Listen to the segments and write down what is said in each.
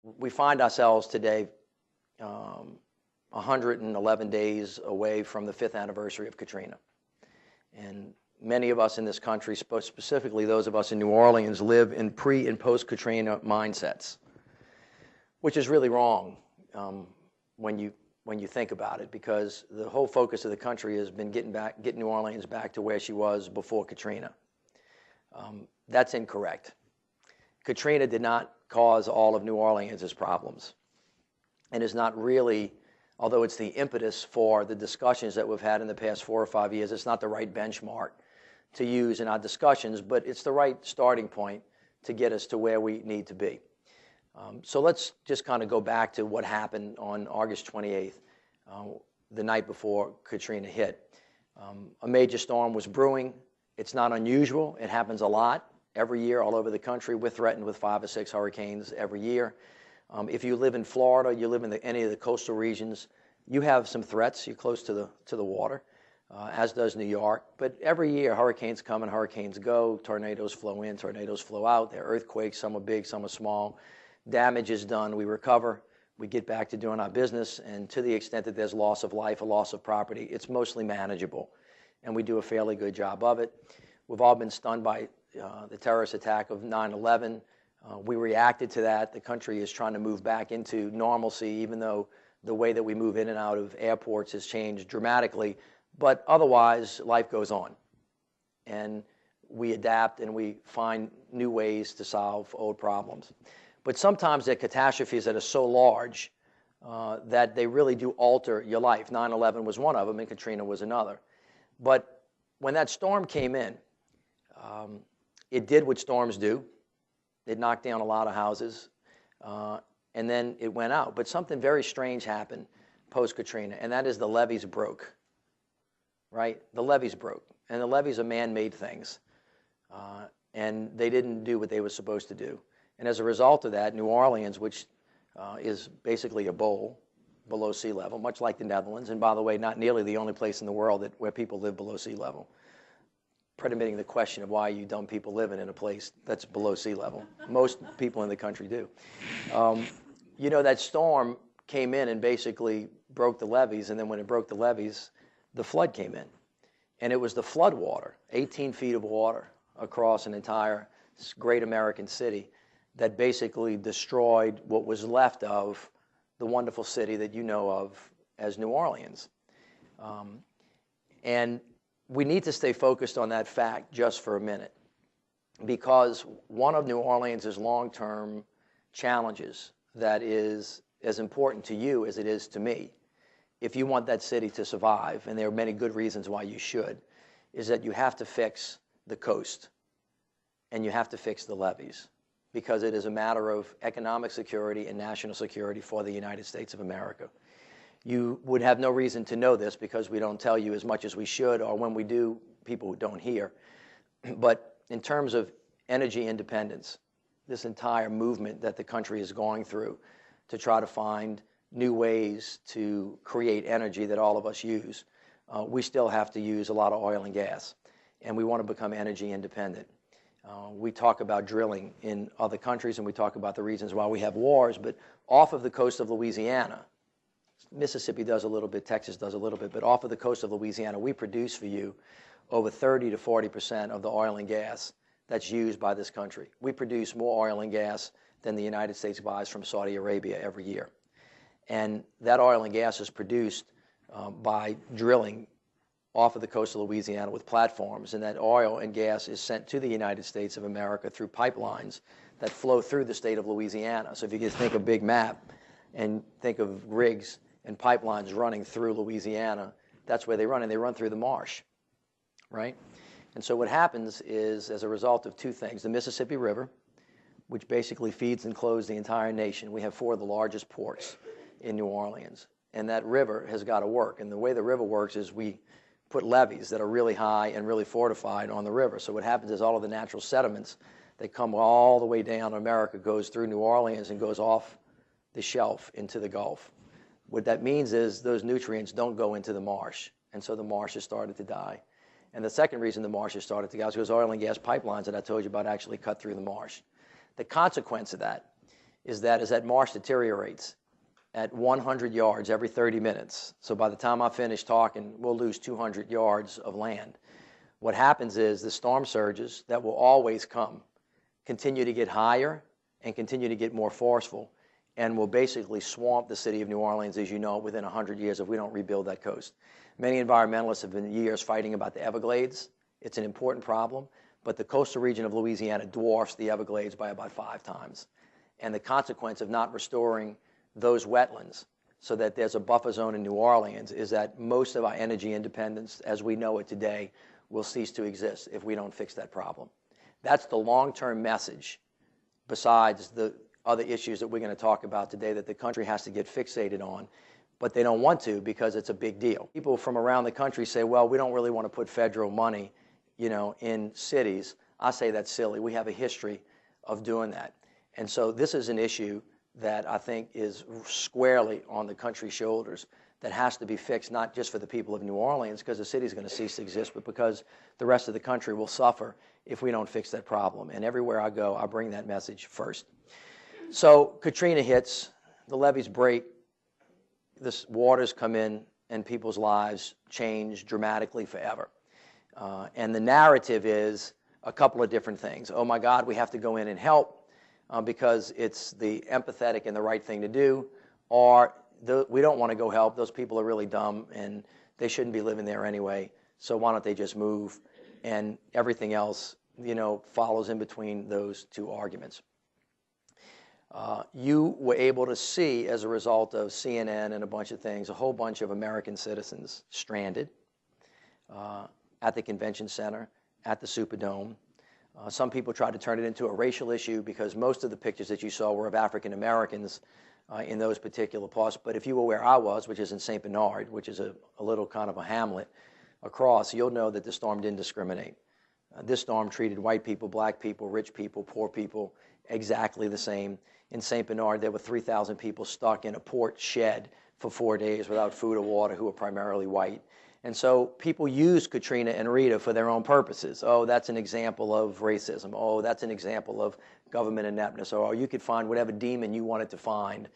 we find ourselves today 111 days away from the 5th anniversary of Katrina. And many of us in this country, specifically those of us in New Orleans, live in pre- and post-Katrina mindsets, which is really wrong when you think about it, because the whole focus of the country has been getting New Orleans back to where she was before Katrina. That's incorrect. Katrina did not cause all of New Orleans' problems, and is not really, although it's the impetus for the discussions that we've had in the past 4 or 5 years, it's not the right benchmark to use in our discussions, but it's the right starting point to get us to where we need to be. So let's just kind of go back to what happened on August 28th, the night before Katrina hit. A major storm was brewing. It's not unusual. It happens a lot. Every year all over the country, we're threatened with 5 or 6 hurricanes every year. If you live in Florida, you live in any of the coastal regions, you have some threats. You're close to the water, as does New York. But every year, hurricanes come and hurricanes go. Tornadoes flow in, tornadoes flow out. There are earthquakes. Some are big, some are small. Damage is done. We recover. We get back to doing our business. And to the extent that there's loss of life or loss of property, it's mostly manageable. And we do a fairly good job of it. We've all been stunned by the terrorist attack of 9/11. We reacted to that. The country is trying to move back into normalcy, even though the way that we move in and out of airports has changed dramatically. But otherwise, life goes on. And we adapt and we find new ways to solve old problems. But sometimes there are catastrophes that are so large that they really do alter your life. 9/11 was one of them, and Katrina was another. But when that storm came in, it did what storms do. It knocked down a lot of houses, and then it went out. But something very strange happened post-Katrina, and that is the levees broke, right? The levees broke, and the levees are man-made things, and they didn't do what they were supposed to do. And as a result of that, New Orleans, which is basically a bowl below sea level, much like the Netherlands, and by the way, not nearly the only place in the world where people live below sea level, predominating the question of why you dumb people living in a place that's below sea level. Most people in the country do. You know, that storm came in and basically broke the levees, and then when it broke the levees, the flood came in. And it was the flood water, 18 feet of water across an entire great American city that basically destroyed what was left of the wonderful city that you know of as New Orleans. And we need to stay focused on that fact just for a minute, because one of New Orleans' long-term challenges that is as important to you as it is to me, if you want that city to survive, and there are many good reasons why you should, is that you have to fix the coast and you have to fix the levees, because it is a matter of economic security and national security for the United States of America. You would have no reason to know this because we don't tell you as much as we should, or when we do, people don't hear. But in terms of energy independence, this entire movement that the country is going through to try to find new ways to create energy that all of us use, we still have to use a lot of oil and gas, and we want to become energy independent. We talk about drilling in other countries, and we talk about the reasons why we have wars, but off of the coast of Louisiana, Mississippi does a little bit, Texas does a little bit, but off of the coast of Louisiana, we produce for you over 30 to 40% of the oil and gas that's used by this country. We produce more oil and gas than the United States buys from Saudi Arabia every year. And that oil and gas is produced by drilling off of the coast of Louisiana with platforms, and that oil and gas is sent to the United States of America through pipelines that flow through the state of Louisiana. So if you just think a big map and think of rigs and pipelines running through Louisiana, that's where they run, and they run through the marsh, right? And so what happens is, as a result of two things, the Mississippi River, which basically feeds and clothes the entire nation. We have 4 of the largest ports in New Orleans, and that river has got to work. And the way the river works is we put levees that are really high and really fortified on the river. So what happens is all of the natural sediments that come all the way down America goes through New Orleans and goes off the shelf into the Gulf. What that means is those nutrients don't go into the marsh, and so the marsh has started to die. And the second reason the marsh has started to die is because oil and gas pipelines that I told you about actually cut through the marsh. The consequence of that is that as that marsh deteriorates at 100 yards every 30 minutes, so by the time I finish talking, we'll lose 200 yards of land. What happens is the storm surges that will always come continue to get higher and continue to get more forceful and will basically swamp the city of New Orleans, as you know, within 100 years if we don't rebuild that coast. Many environmentalists have been years fighting about the Everglades. It's an important problem, but the coastal region of Louisiana dwarfs the Everglades by about 5 times. And the consequence of not restoring those wetlands so that there's a buffer zone in New Orleans is that most of our energy independence, as we know it today, will cease to exist if we don't fix that problem. That's the long-term message, besides the other issues that we're going to talk about today that the country has to get fixated on, but they don't want to because it's a big deal. People from around the country say, well, we don't really want to put federal money, in cities. I say that's silly. We have a history of doing that. And so this is an issue that I think is squarely on the country's shoulders that has to be fixed, not just for the people of New Orleans, because the city is going to cease to exist, but because the rest of the country will suffer if we don't fix that problem. And everywhere I go, I bring that message first. So Katrina hits, the levees break, the waters come in, and people's lives change dramatically forever. And the narrative is a couple of different things. Oh my God, we have to go in and help because it's the empathetic and the right thing to do, or we don't want to go help. Those people are really dumb and they shouldn't be living there anyway, so why don't they just move? And everything else, follows in between those two arguments. You were able to see, as a result of CNN and a bunch of things, a whole bunch of American citizens stranded at the convention center, at the Superdome. Some people tried to turn it into a racial issue because most of the pictures that you saw were of African Americans in those particular parts. But if you were where I was, which is in St. Bernard, which is a little kind of a hamlet across, you'll know that the storm didn't discriminate. This storm treated white people, black people, rich people, poor people exactly the same. In St. Bernard, there were 3,000 people stuck in a port shed for 4 days without food or water who were primarily white. And so people used Katrina and Rita for their own purposes. Oh, that's an example of racism. Oh, that's an example of government ineptness. Or you could find whatever demon you wanted to find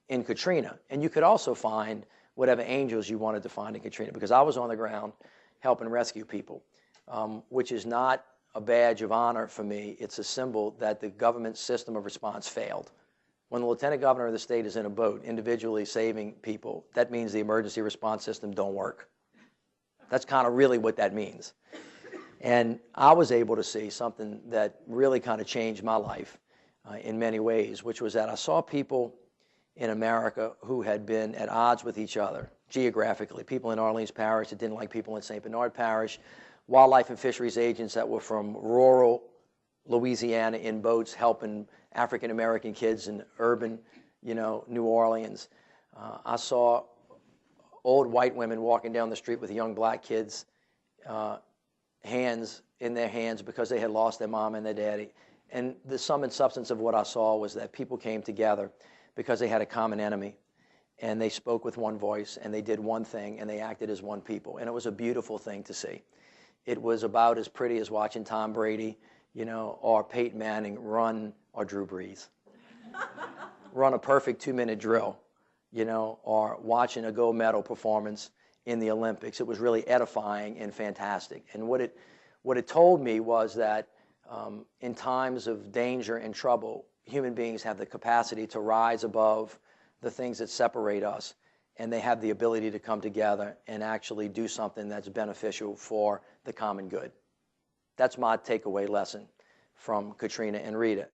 in Katrina. And you could also find whatever angels you wanted to find in Katrina, because I was on the ground helping rescue people, which is not a badge of honor for me. It's a symbol that the government system of response failed. When the lieutenant governor of the state is in a boat individually saving people, that means the emergency response system don't work. That's kind of really what that means. And I was able to see something that really kind of changed my life in many ways, which was that I saw people in America who had been at odds with each other geographically. People in Orleans Parish that didn't like people in St. Bernard Parish, wildlife and fisheries agents that were from rural Louisiana in boats helping African American kids in urban, New Orleans. I saw old white women walking down the street with young black kids, hands in their hands because they had lost their mom and their daddy. And the sum and substance of what I saw was that people came together because they had a common enemy, and they spoke with one voice, and they did one thing, and they acted as one people. And it was a beautiful thing to see. It was about as pretty as watching Tom Brady, or Peyton Manning run, or Drew Brees run a perfect 2-minute drill, or watching a gold medal performance in the Olympics. It was really edifying and fantastic. And what it told me was that in times of danger and trouble, human beings have the capacity to rise above the things that separate us, and they have the ability to come together and actually do something that's beneficial for the common good. That's my takeaway lesson from Katrina and Rita.